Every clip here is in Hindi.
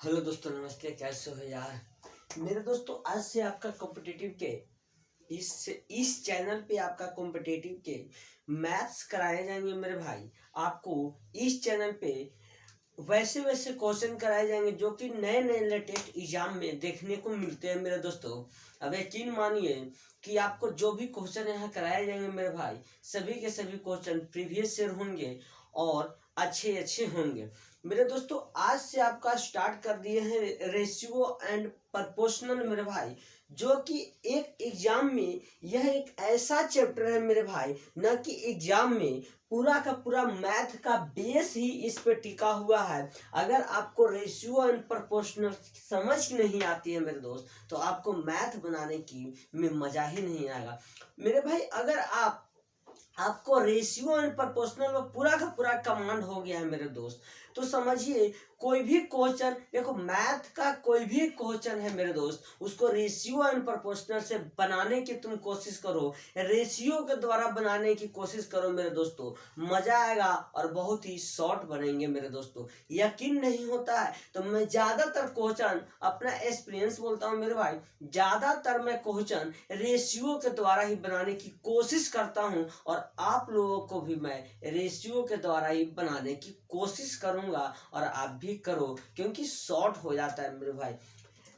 हेलो दोस्तों, नमस्ते। कैसे हो यार मेरे दोस्तों? आज से आपका कॉम्पिटिटिव के इस चैनल पे आपका कॉम्पिटिटिव के मैथ्स कराए जाएंगे मेरे भाई। आपको इस चैनल पे वैसे वैसे क्वेश्चन कराए जाएंगे जो कि नए नए लेटेस्ट एग्जाम में देखने को मिलते हैं मेरे दोस्तों। अब यकीन मानिए कि आपको जो भी क्वेश्चन यहाँ कराए जाएंगे मेरे भाई, सभी के सभी क्वेश्चन प्रीवियस ईयर होंगे और अच्छे अच्छे होंगे मेरे दोस्तों। आज से आपका स्टार्ट कर दिए हैं रेशियो एंड प्रपोर्शनल मेरे भाई, जो कि एक एग्जाम में यह एक ऐसा चैप्टर है मेरे भाई, न कि एग्जाम में पूरा का पूरा मैथ का बेस ही इस पे टिका हुआ है। अगर आपको रेशियो एंड प्रोपोर्शनल समझ नहीं आती है मेरे दोस्त, तो आपको मैथ बनाने की में मजा ही नहीं आएगा मेरे भाई। अगर आपको रेशियो एंड प्रोपोर्शनल में पूरा का पूरा कमांड हो गया है मेरे दोस्त, तो समझिए कोई भी क्वेश्चन, देखो मैथ का कोई भी क्वेश्चन है मेरे दोस्त, उसको रेशियो एंड प्रोपोर्शनल से बनाने की तुम कोशिश करो, रेशियो के द्वारा बनाने की कोशिश करो मेरे दोस्तों, मजा आएगा और बहुत ही शॉर्ट बनेंगे मेरे दोस्तों। यकीन नहीं होता है तो मैं ज्यादातर क्वेश्चन, अपना एक्सपीरियंस बोलता हूँ मेरे भाई, ज्यादातर मैं क्वेश्चन रेशियो के द्वारा ही बनाने की कोशिश करता हूँ और आप लोगों को भी मैं रेशियो के द्वारा ही बनाने की कोशिश करूंगा और आप भी करो, क्योंकि शॉर्ट हो जाता है मेरे भाई।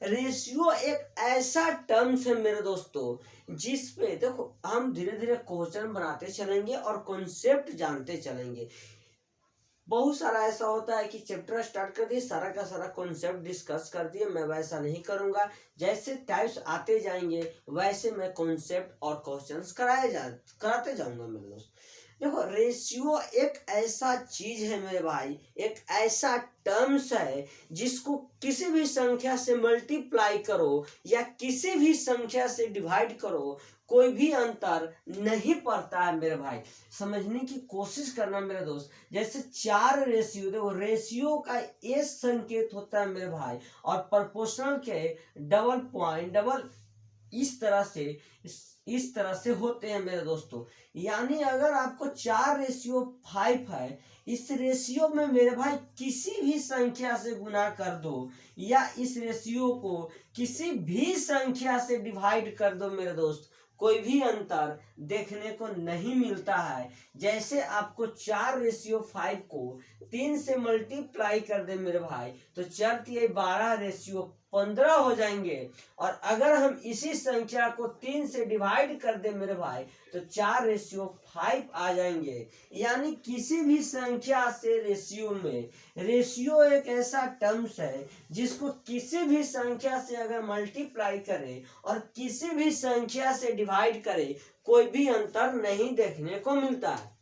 रेशियो एक ऐसा टर्म्स है मेरे दोस्तों, जिस पे देखो हम धीरे धीरे क्वेश्चन बनाते चलेंगे और कॉन्सेप्ट जानते चलेंगे। बहुत सारा ऐसा होता है कि चैप्टर स्टार्ट कर दिए, सारा का सारा कॉन्सेप्ट डिस्कस कर दिए। मैं वैसा नहीं करूंगा, जैसे टाइप्स आते जाएंगे वैसे मैं कॉन्सेप्ट और क्वेश्चंस कराते जाऊंगा मेरे दोस्त। देखो रेशियो एक ऐसा चीज है मेरे भाई, एक ऐसा टर्म्स है जिसको किसी भी संख्या से मल्टीप्लाई करो या किसी भी संख्या से डिवाइड करो, कोई भी अंतर नहीं पड़ता है मेरे भाई। समझने की कोशिश करना मेरे दोस्त। जैसे 4 रेशियो, देखो रेशियो का ये संकेत होता है मेरे भाई, और प्रोपोर्शनल के डबल पॉइंट डबल इस तरह से होते हैं मेरे दोस्तों। यानी अगर आपको 4:5 है, इस रेशियो में मेरे भाई किसी भी संख्या से गुना कर दो या इस रेशियो को किसी भी संख्या से डिवाइड कर दो मेरे दोस्त, कोई भी अंतर देखने को नहीं मिलता है। जैसे आपको 4:5 को 3 से मल्टीप्लाई कर दे मेरे भाई, तो 4×12 हो जाएंगे। और अगर हम इसी संख्या को 3 से डिवाइड कर दे मेरे भाई, तो 4:5 आ जाएंगे। यानी किसी भी संख्या से रेशियो में, रेशियो एक ऐसा टर्म्स है जिसको किसी भी संख्या से अगर मल्टीप्लाई करे और किसी भी संख्या से डिवाइड करे, कोई भी अंतर नहीं देखने को मिलता है।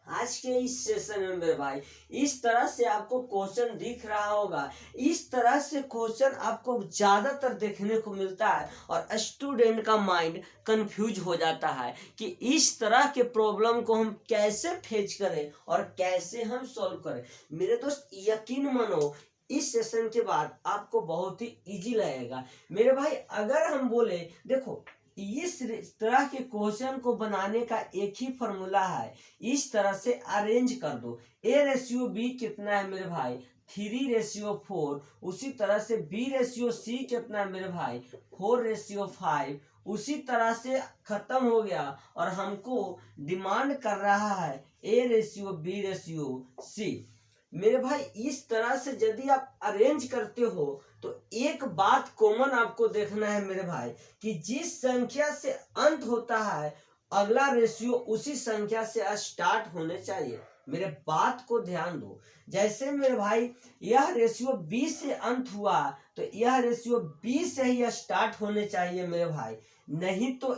आज के इस सेशन में मेरे भाई इस तरह से आपको क्वेश्चन दिख रहा होगा, इस तरह से क्वेश्चन आपको ज्यादातर देखने को मिलता है और स्टूडेंट का माइंड कंफ्यूज हो जाता है कि इस तरह के प्रॉब्लम को हम कैसे फेच करें और कैसे हम सॉल्व करें। मेरे दोस्त यकीन मानो, इस सेशन के बाद आपको बहुत ही इजी लगेगा मेरे भाई। अगर हम बोले, देखो इस तरह के क्वेश्चन को बनाने का एक ही फॉर्मूला है, इस तरह से अरेंज कर दो। A/B कितना है मेरे भाई? 3:4। उसी तरह से B/C कितना है मेरे भाई? 4:5। उसी तरह से खत्म हो गया और हमको डिमांड कर रहा है A/B/C। मेरे भाई इस तरह से यदि आप अरेंज करते हो तो एक बात कॉमन आपको देखना है मेरे भाई, कि जिस संख्या से अंत होता है अगला रेशियो उसी संख्या से स्टार्ट होने चाहिए। मेरे बात को ध्यान दो। जैसे मेरे भाई यह रेशियो 20 से अंत हुआ, तो यह रेशियो 20 से ही स्टार्ट होने चाहिए मेरे भाई। नहीं तो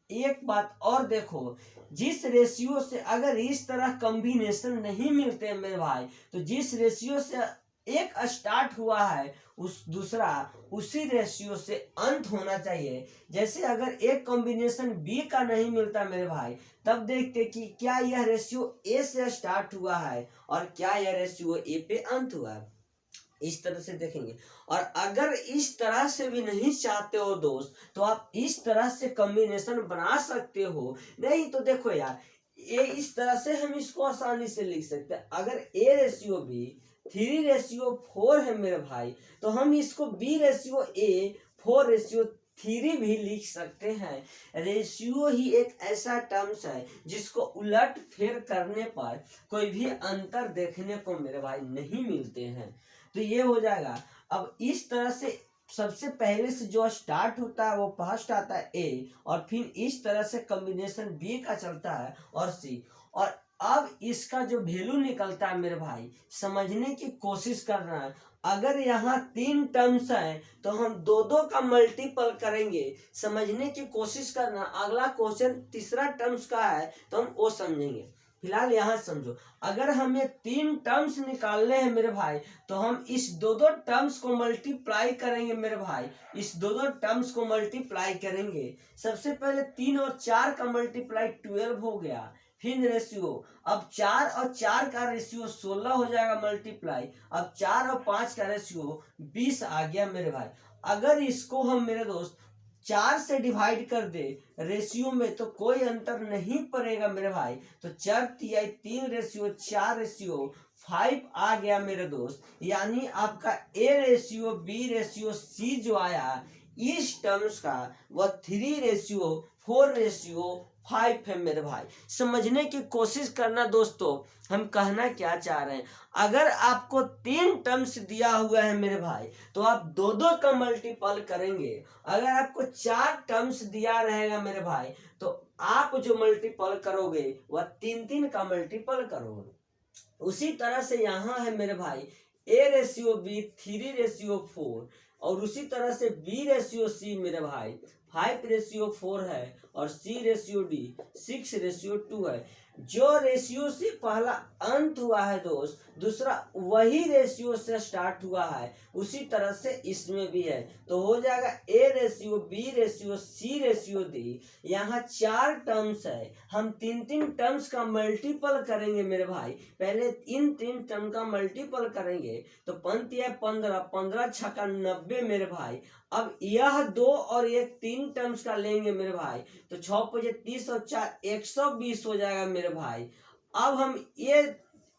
एक बात और देखो, जिस रेशियो से अगर इस तरह कॉम्बिनेशन नहीं मिलते हैं मेरे भाई, तो जिस रेशियो से एक स्टार्ट हुआ है उस दूसरा उसी रेशियो से अंत होना चाहिए। जैसे अगर एक कॉम्बिनेशन बी का नहीं मिलता मेरे भाई, तब देखते कि क्या यह रेशियो ए से स्टार्ट हुआ है और क्या यह रेशियो ए पे अंत हुआ है। इस तरह से देखेंगे। और अगर इस तरह से भी नहीं चाहते हो दोस्त, तो आप इस तरह से कॉम्बिनेशन बना सकते हो। नहीं तो देखो यार, ये इस तरह से हम इसको आसानी से लिख सकते हैं। अगर A/B 3/4 है मेरे भाई, तो हम इसको B/A 4/3 भी लिख सकते हैं। रेशियो ही एक ऐसा टर्म्स है जिसको उलट फेर करने पर कोई भी अंतर देखने को मेरे भाई नहीं मिलते हैं। तो ये हो जाएगा। अब इस तरह से सबसे पहले से जो स्टार्ट होता है वो फर्स्ट आता है ए, और फिर इस तरह से कॉम्बिनेशन बी का चलता है और सी। और अब इसका जो वैल्यू निकलता है मेरे भाई, समझने की कोशिश करना है। अगर यहाँ 3 टर्म्स हैं तो हम दो दो का मल्टीपल करेंगे, समझने की कोशिश करना। अगला क्वेश्चन तीसरा टर्म्स का है तो हम वो समझेंगे। फिलहाल यहाँ समझो, अगर हमें 3 टर्म्स निकालने हैं मेरे भाई, तो हम इस दो दो टर्म्स को मल्टीप्लाई करेंगे मेरे भाई। इस दो दो टर्म्स को मल्टीप्लाई करेंगे। सबसे पहले 3 और 4 का मल्टीप्लाई 12 हो गया। फिर रेशियो, अब 4 और 4 का रेशियो 16 हो जाएगा मल्टीप्लाई। अब 4 और 5 का रेशियो 20 आ गया मेरे भाई। अगर इसको हम मेरे दोस्त 4 से डिवाइड कर दे रेशियो में, तो कोई अंतर नहीं पड़ेगा मेरे भाई। तो 4 तिहाई 3/4/5 आ गया मेरे दोस्त। यानी आपका A/B/C जो आया इस टर्म्स का, वह 3/4/5 है मेरे भाई। समझने की कोशिश करना दोस्तों, हम कहना क्या चाह रहे हैं। अगर आपको 3 टर्म्स दिया हुआ है मेरे भाई, तो आप दो दो का मल्टीपल करेंगे। अगर आपको 4 टर्म्स दिया रहेगा मेरे भाई, तो आप जो मल्टीपल करोगे वह 3 का मल्टीपल करोगे। उसी तरह से यहाँ है मेरे भाई A/B 3/4, और उसी तरह से B/C मेरे भाई 5/4 है, और C/D 6/2 है। जो रेशियो से पहला अंत हुआ है दोस्त, दूसरा वही रेशियो से स्टार्ट हुआ है, उसी तरह से इसमें भी है। तो हो जाएगा A/B/C/D। यहाँ 4 टर्म्स है, हम 3 टर्म्स का मल्टीपल करेंगे मेरे भाई। पहले इन 3 टर्म का मल्टीपल करेंगे तो 15 15 छक्का 90 मेरे भाई। अब यह 2 और ये 3 टर्म्स का लेंगे मेरे भाई, तो 6 5 30 और 4 120 हो जाएगा मेरे भाई। अब हम ये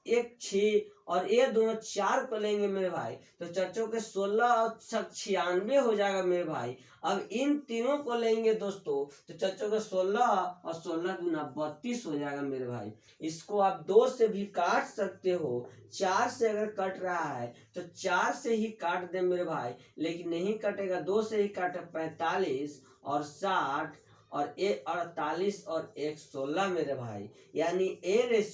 1 6 और ये दोनों 4 को लेंगे मेरे भाई, तो 4 के 16 और 96 हो जाएगा मेरे भाई। अब इन तीनों को लेंगे दोस्तों, तो 4 के 16 और 16 दूना 32 हो जाएगा मेरे भाई। इसको आप 2 से भी काट सकते हो। 4 से अगर कट रहा है तो 4 से ही काट दे मेरे भाई, लेकिन नहीं कटेगा। 2 से ही काटे 45 और 60 और 48 और 1 16 मेरे भाई। यानी A/B/C/D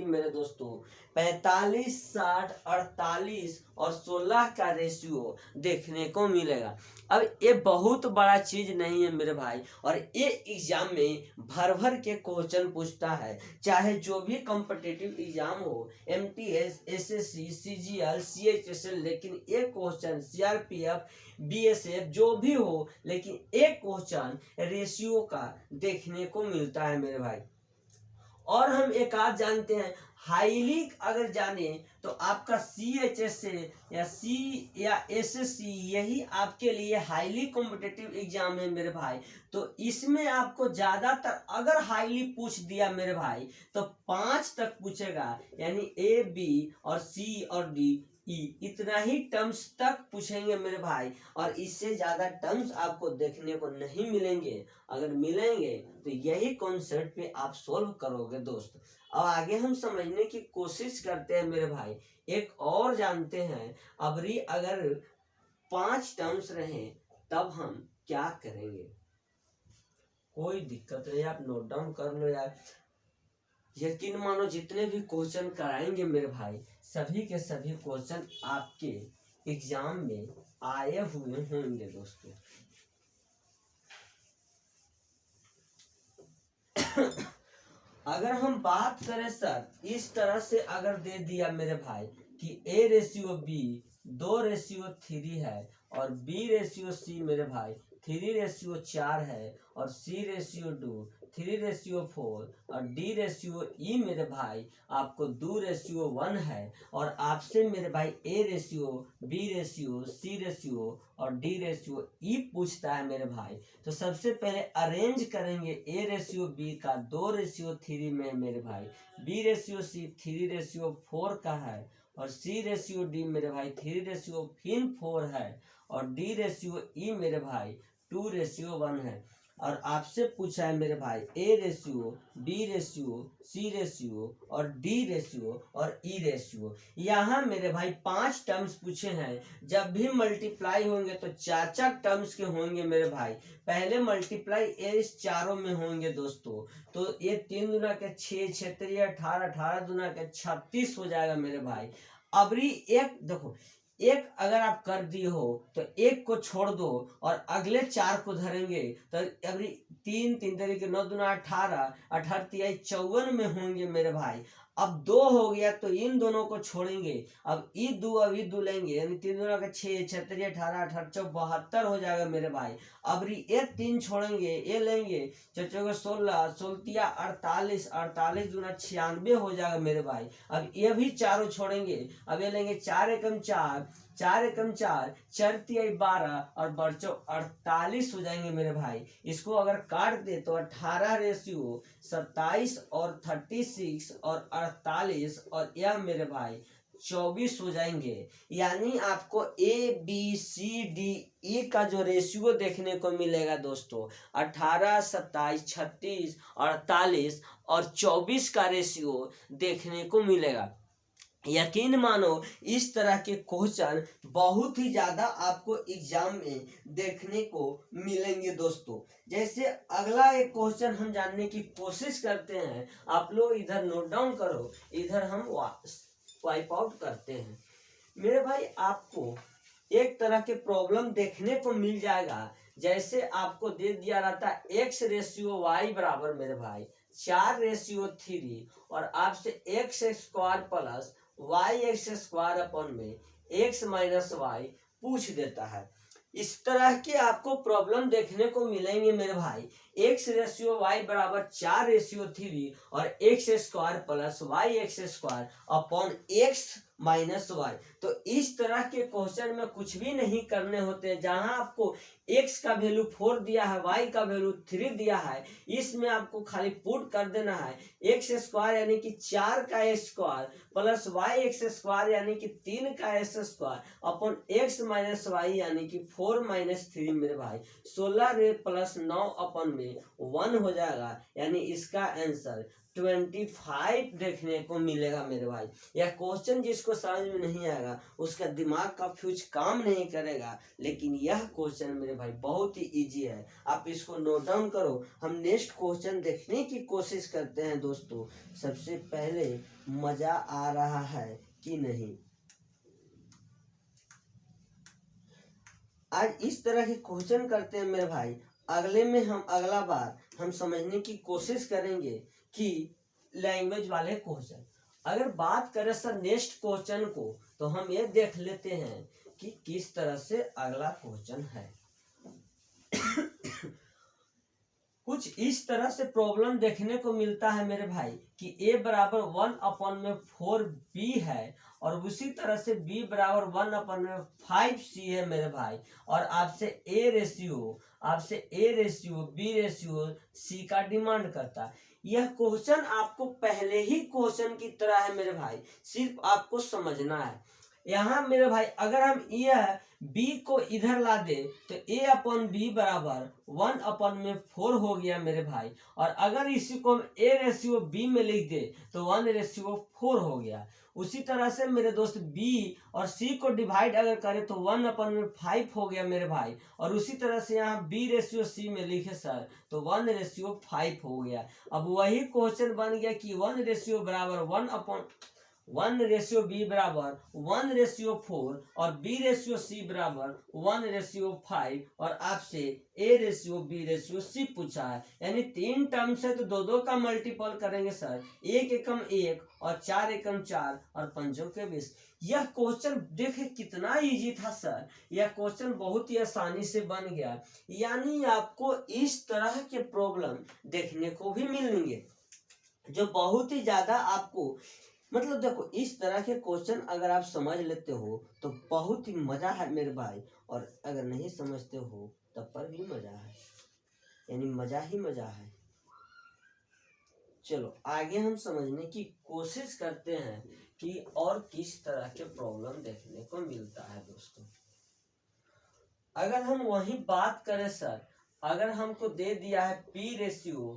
मेरे दोस्तों 45 60 48 और 16 का रेशियो देखने को मिलेगा। अब ये बहुत बड़ा चीज नहीं है मेरे भाई, और ये एग्जाम में भर भर के क्वेश्चन पूछता है। चाहे जो भी कॉम्पिटिटिव एग्जाम हो, MTS SSC CGL CHSL, लेकिन एक क्वेश्चन CRPF BSF जो भी हो, लेकिन एक क्वेश्चन रेशियो का देखने को मिलता है मेरे भाई। और हम एक आध जानते हैं, हाईली अगर जाने तो आपका CHS या C या SSC यही आपके लिए हाईली कॉम्पिटिटिव एग्जाम है मेरे भाई। तो इसमें आपको ज्यादातर अगर हाईली पूछ दिया मेरे भाई, तो 5 तक पूछेगा। यानी A B और C और D E, इतना ही टर्म्स तक पूछेंगे मेरे भाई, और इससे ज्यादा टर्म्स आपको देखने को नहीं मिलेंगे। अगर मिलेंगे तो यही कॉन्सेप्ट पे आप सोल्व करोगे दोस्त। अब आगे हम समझने की कोशिश करते हैं मेरे भाई। एक और जानते हैं, अबरी अगर 5 टर्म्स रहे तब हम क्या करेंगे। कोई दिक्कत नहीं, आप नोट डाउन कर लो यार। यकीन मानो जितने भी क्वेश्चन कराएंगे मेरे भाई, सभी के सभी क्वेश्चन आपके एग्जाम में आए हुए होंगे दोस्तों। अगर हम बात करें सर, इस तरह से अगर दे दिया मेरे भाई कि A/B 2/3 है, और B/C मेरे भाई 3/4 है, और C/D 3:4 और D/E मेरे भाई आपको 2:1 है। और आपसे मेरे भाई A/, B/, C/ और D/E पूछता है मेरे भाई। तो सबसे पहले अरेंज करेंगे A/B का 2:3 में मेरे भाई, B/C 3:4 का है और C/D मेरे भाई 3:4 है और D/E मेरे भाई 2:1 है। और आपसे पूछा है मेरे भाई A/, B/, C/ और D/ और E/। यहाँ मेरे भाई 5 टर्म्स पूछे हैं। जब भी मल्टीप्लाई होंगे तो 4 टर्म्स के होंगे मेरे भाई। पहले मल्टीप्लाई इस चारों में होंगे दोस्तों। तो ये 3 दूना के 6, 6 3 18, 18 दूना के 36 हो जाएगा मेरे भाई। अबरी एक देखो, एक अगर आप कर दिए हो तो एक को छोड़ दो और अगले 4 को धरेंगे तो अबरी 3 3 तरीके 9 दूना 18, 18 तिहाई 54 में होंगे मेरे भाई। अब 2 हो गया तो इन दोनों को छोड़ेंगे। अब ई 2 अब ई 2 लेंगे यानी 3 दूना का 6, 6 3 18, 18 72 हो जाएगा मेरे भाई। अब ये 3 छोड़ेंगे, ये लेंगे 4 4 16, 16 48, 48 दूना 96 हो जाएगा मेरे भाई। अब ये भी चारों छोड़ेंगे। अब ये लेंगे 4 एकम 4, 4 एकम 4, 4 तिहाई 12 और बच्चों 48 हो जाएंगे मेरे भाई। इसको अगर काट दे तो 18/, 27 और 36 और 48 और यह मेरे भाई 24 हो जाएंगे। यानी आपको ABCDE का जो रेशियो देखने को मिलेगा दोस्तों, 18, 27, 36, 48 और 24 का रेशियो देखने को मिलेगा। यकीन मानो इस तरह के क्वेश्चन बहुत ही ज्यादा आपको एग्जाम में देखने को मिलेंगे दोस्तों। जैसे अगला एक क्वेश्चन हम जानने की कोशिश करते हैं। आप लोग इधर नोट डाउन करो, इधर हम वाइप आउट करते हैं। मेरे भाई आपको एक तरह के प्रॉब्लम देखने को मिल जाएगा। जैसे आपको दे दिया रहता है X/Y बराबर मेरे भाई 4:3 और आपसे x² प्लस y² अपन में x माइनस वाई पूछ देता है। इस तरह के आपको प्रॉब्लम देखने को मिलेंगे मेरे भाई। X/Y बराबर 4:3 और x² plus y² upon x minus y. तो इस तरह के क्वेश्चन में कुछ भी नहीं करने होते। जहां आपको x का वैल्यू 4 दिया है, y का वैल्यू 3 दिया है, इसमें आपको खाली पुट कर देना है x² यानी कि 4 का स्क्वायर प्लस y² यानी कि 3 का s² upon x minus Y यानी कि 4 माइनस 3 मेरे भाई 16 प्लस 9 अपन में 1 हो जाएगा। यानी इसका आंसर 25 देखने को मिलेगा मेरे भाई। यह क्वेश्चन जिसको समझ में नहीं आएगा उसका दिमाग का फ्यूज काम नहीं करेगा। लेकिन यह क्वेश्चन मेरे भाई बहुत ही इजी है, आप इसको नोट डाउन करो। हम नेक्स्ट क्वेश्चन देखने की कोशिश करते हैं दोस्तों। सबसे पहले मजा आ रहा है कि नहीं। आज इस तरह के क्वेश्चन करते हैं मेरे भाई। अगला बार हम समझने की कोशिश करेंगे कि लैंग्वेज वाले क्वेश्चन। अगर बात करें सर नेक्स्ट क्वेश्चन को तो हम ये देख लेते हैं कि किस तरह से अगला क्वेश्चन है। कुछ इस तरह से प्रॉब्लम देखने को मिलता है मेरे भाई कि a बराबर 1/4b है और उसी तरह से b बराबर 1/5c है मेरे भाई। और आपसे A/B/C का डिमांड करता है। यह क्वेश्चन आपको पहले ही क्वेश्चन की तरह है मेरे भाई, सिर्फ आपको समझना है। यहाँ मेरे भाई अगर हम यह b को इधर ला दे तो A/B बराबर 1/4 हो गया मेरे भाई। और अगर इसी को हम A/B में लिख दे तो 1/4 हो गया। उसी तरह से मेरे दोस्त b और c को डिवाइड अगर करें तो 1/5 हो गया मेरे भाई। और उसी तरह से यहाँ B/C में लिखे सर तो 1/5 हो गया। अब वही क्वेश्चन बन गया कि 1 रेशियो बराबर 1/5 1:b बराबर 1:4 और b:c बराबर 1:5 और आपसे a:b:c पूछा है, यानी 3 टर्म्स है तो दो दो का मल्टीपल करेंगे सर, 1 एकम 1 और 4 एकम 4 और 5 के 20। यह क्वेश्चन देखे कितना इजी था सर, यह क्वेश्चन बहुत ही आसानी से बन गया। यानी आपको इस तरह के प्रॉब्लम देखने को भी मिलेंगे जो बहुत ही ज्यादा आपको, मतलब देखो इस तरह के क्वेश्चन अगर आप समझ लेते हो तो बहुत ही मजा है मेरे भाई, और अगर नहीं समझते हो तब पर भी मजा है, यानी मजा ही मजा है। चलो आगे हम समझने की कोशिश करते हैं कि और किस तरह के प्रॉब्लम देखने को मिलता है दोस्तों। अगर हम वही बात करें सर, अगर हमको दे दिया है P:Q:,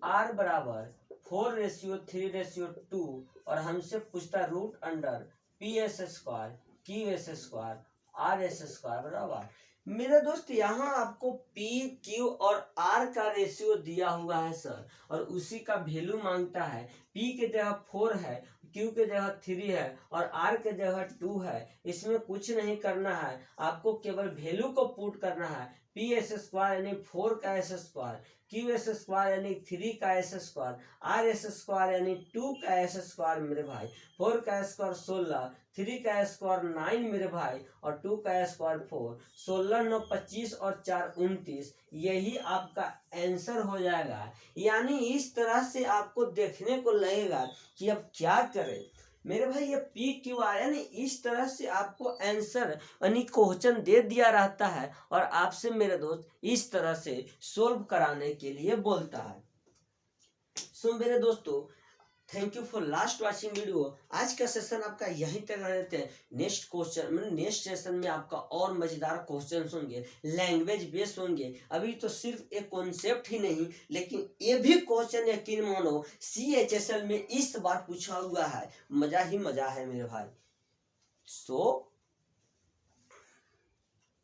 R बराबर 4:3:2 और हमसे पूछता √PS² QS² RS² बराबर। मेरे दोस्त यहाँ आपको P, Q और R का रेशियो दिया हुआ है सर, और उसी का वैल्यू मांगता है। P के जगह 4 है, Q के जगह 3 है और R के जगह 2 है। इसमें कुछ नहीं करना है, आपको केवल वैल्यू को पुट करना है। PS² यानी 4 का S², QS² यानी 3 का S², RS² यानी 2 का S² मेरे भाई। 4 का स्क्वायर 16, 3 का स्क्वायर 9 मेरे भाई, और 2 का स्क्वायर 4। 16 9 25 और 4 29, यही आपका आंसर हो जाएगा। यानी इस तरह से आपको देखने को लगेगा कि अब क्या करें मेरे भाई, ये PQR यानी इस तरह से आपको आंसर यानी क्वेश्चन दे दिया रहता है और आपसे मेरे दोस्त इस तरह से सोल्व कराने के लिए बोलता है। सो मेरे दोस्तों, thank you for last watching video. आज का सेशन आपका यहीं तक रहते हैं। नेक्स्ट क्वेश्चन मतलब नेक्स्ट सेशन में आपका और मजेदार क्वेश्चन होंगे, लैंग्वेज बेस्ड होंगे। अभी तो सिर्फ एक कॉन्सेप्ट ही नहीं, लेकिन ये भी क्वेश्चन यकीन मानो CHSL में इस बार पूछा हुआ है। मजा ही मजा है मेरे भाई। सो